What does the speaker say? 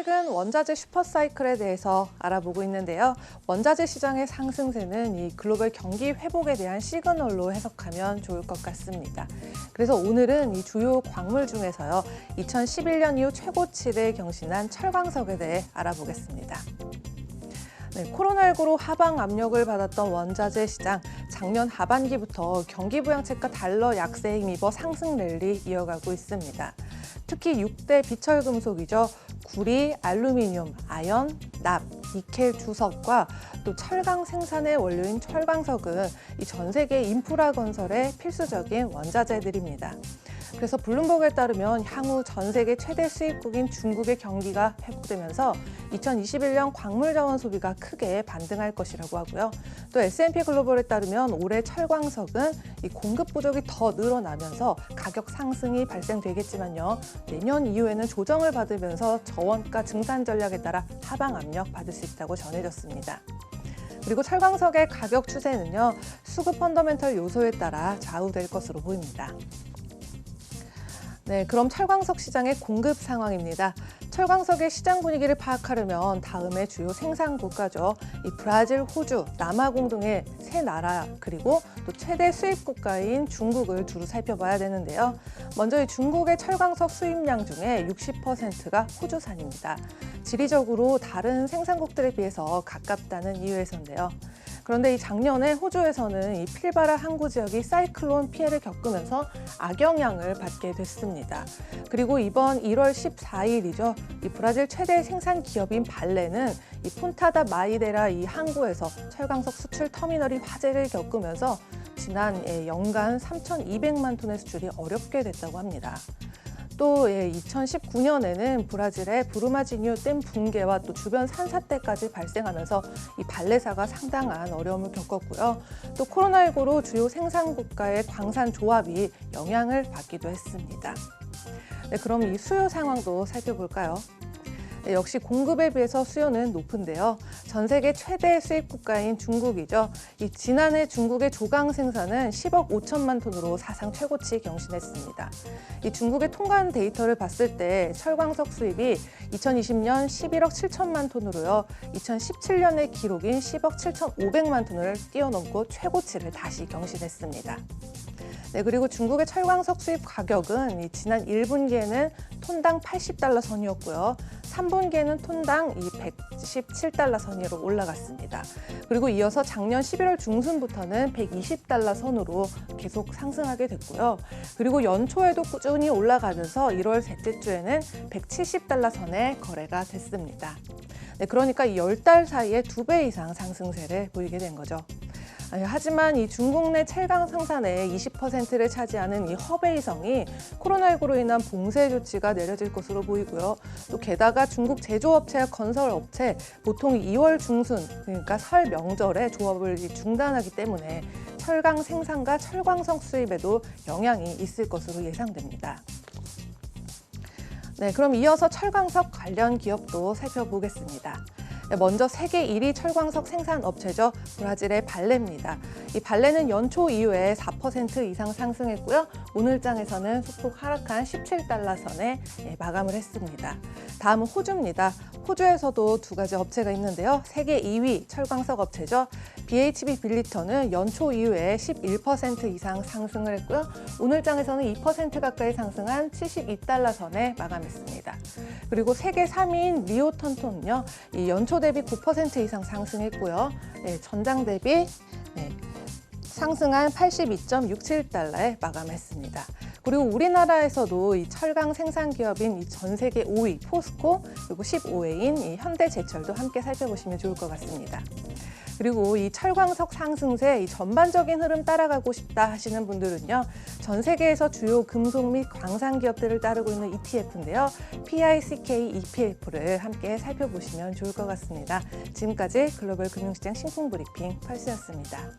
최근 원자재 슈퍼사이클에 대해서 알아보고 있는데요. 원자재 시장의 상승세는 이 글로벌 경기 회복에 대한 시그널로 해석하면 좋을 것 같습니다. 그래서 오늘은 이 주요 광물 중에서요, 2011년 이후 최고치를 경신한 철광석에 대해 알아보겠습니다. 코로나19로 하방 압력을 받았던 원자재 시장, 작년 하반기부터 경기 부양책과 달러 약세에 힘입어 상승 랠리 이어가고 있습니다. 특히 6대 비철금속이죠. 구리, 알루미늄, 아연, 납, 니켈 주석과 또 철강 생산의 원료인 철광석은 이 전 세계 인프라 건설에 필수적인 원자재들입니다. 그래서 블룸버그에 따르면 향후 전 세계 최대 수입국인 중국의 경기가 회복되면서 2021년 광물 자원 소비가 크게 반등할 것이라고 하고요. 또 S&P 글로벌에 따르면 올해 철광석은 이 공급 부족이 더 늘어나면서 가격 상승이 발생되겠지만요. 내년 이후에는 조정을 받으면서 저원가 증산 전략에 따라 하방 압력 받을 수 있다고 전해졌습니다. 그리고 철광석의 가격 추세는요, 수급 펀더멘털 요소에 따라 좌우될 것으로 보입니다. 그럼 철광석 시장의 공급 상황입니다. 철광석의 시장 분위기를 파악하려면 다음의 주요 생산 국가죠. 이 브라질, 호주, 남아공 등의 세 나라, 그리고 또 최대 수입 국가인 중국을 두루 살펴봐야 되는데요. 먼저 이 중국의 철광석 수입량 중에 60%가 호주산입니다. 지리적으로 다른 생산국들에 비해서 가깝다는 이유에서인데요. 그런데 이 작년에 호주에서는 이 필바라 항구 지역이 사이클론 피해를 겪으면서 악영향을 받게 됐습니다. 그리고 이번 1월 14일이죠. 이 브라질 최대 생산 기업인 발레는 이 폰타다 마이데라 이 항구에서 철광석 수출 터미널이 화재를 겪으면서 지난 연간 3,200만 톤의 수출이 어렵게 됐다고 합니다. 또 2019년에는 브라질의 부르마지뉴 댐 붕괴와 또 주변 산사태까지 발생하면서 이 발레사가 상당한 어려움을 겪었고요. 또 코로나19로 주요 생산 국가의 광산 조합이 영향을 받기도 했습니다. 그럼 이 수요 상황도 살펴볼까요? 역시 공급에 비해서 수요는 높은데요. 전 세계 최대 수입 국가인 중국이죠. 이 지난해 중국의 조강 생산은 10억 5천만 톤으로 사상 최고치 경신했습니다. 이 중국의 통관 데이터를 봤을 때 철광석 수입이 2020년 11억 7천만 톤으로요. 2017년의 기록인 10억 7,500만 톤을 뛰어넘고 최고치를 다시 경신했습니다. 그리고 중국의 철광석 수입 가격은 지난 1분기에는 톤당 80달러 선이었고요. 3분기에는 톤당 117달러 선으로 올라갔습니다. 그리고 이어서 작년 11월 중순부터는 120달러 선으로 계속 상승하게 됐고요. 그리고 연초에도 꾸준히 올라가면서 1월 셋째 주에는 170달러 선에 거래가 됐습니다. 그러니까 이 10달 사이에 2배 이상 상승세를 보이게 된 거죠. 하지만 이 중국 내 철강 생산의 20%를 차지하는 이 허베이성이 코로나19로 인한 봉쇄 조치가 내려질 것으로 보이고요. 또 게다가 중국 제조업체와 건설업체 보통 2월 중순, 그러니까 설 명절에 조업을 중단하기 때문에 철강 생산과 철광석 수입에도 영향이 있을 것으로 예상됩니다. 그럼 이어서 철광석 관련 기업도 살펴보겠습니다. 먼저 세계 1위 철광석 생산 업체죠. 브라질의 발레입니다. 이 발레는 연초 이후에 4% 이상 상승했고요. 오늘장에서는 소폭 하락한 17달러 선에 마감을 했습니다. 다음은 호주입니다. 호주에서도 두 가지 업체가 있는데요. 세계 2위 철광석 업체죠. BHP 빌리턴은 연초 이후에 11% 이상 상승을 했고요. 오늘장에서는 2% 가까이 상승한 72달러 선에 마감했습니다. 그리고 세계 3위인 리오턴톤은요. 이 연초 대비 9% 이상 상승했고요. 전장 대비 상승한 82.67달러에 마감했습니다. 그리고 우리나라에서도 이 철강 생산 기업인 이 전 세계 5위 포스코, 그리고 15위인 이 현대제철도 함께 살펴보시면 좋을 것 같습니다. 그리고 이 철광석 상승세 이 전반적인 흐름 따라가고 싶다 하시는 분들은요. 전 세계에서 주요 금속 및 광산 기업들을 따르고 있는 ETF인데요. PICK EPF를 함께 살펴보시면 좋을 것 같습니다. 지금까지 글로벌 금융시장 신풍 브리핑 펄스였습니다.